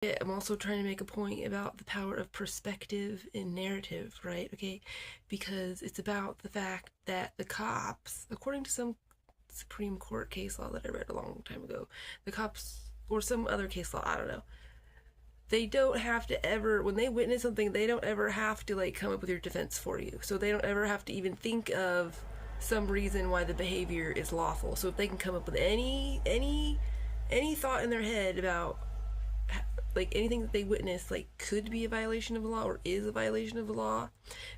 I'm also trying to make a point about the power of perspective in narrative, right? Okay, because it's about the fact that the cops, according to some Supreme Court case law that I read a long time ago, the cops, or some other case law, I don't know, they don't have to ever, when they witness something, they don't ever have to like come up with your defense for you. So they don't ever have to even think of some reason why the behavior is lawful. So if they can come up with any thought in their head about like anything that they witness like could be a violation of the law or is a violation of the law,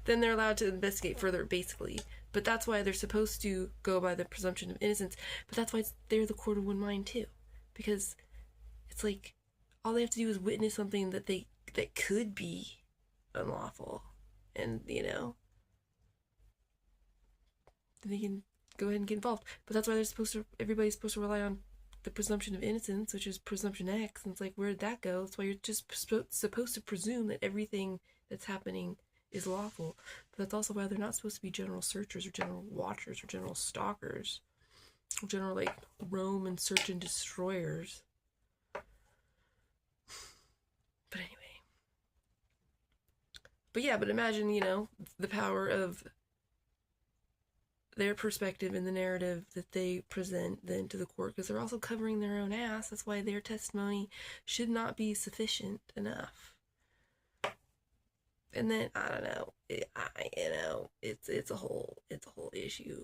then they're allowed to investigate further, basically. But that's why they're supposed to go by the presumption of innocence. But that's why they're the court of one mind too, because it's like all they have to do is witness something that could be unlawful, and they can go ahead and get involved. But that's why everybody's supposed to rely on the presumption of innocence, which is presumption X. And it's like, where did that go? That's why you're just supposed to presume that everything that's happening is lawful. But that's also why they're not supposed to be general searchers or general watchers or general stalkers, or general like roam and search and destroyers. But anyway. But yeah, but imagine, the power of their perspective in the narrative that they present then to the court, because they're also covering their own ass. That's why their testimony should not be sufficient enough. And then I don't know, it's a whole issue.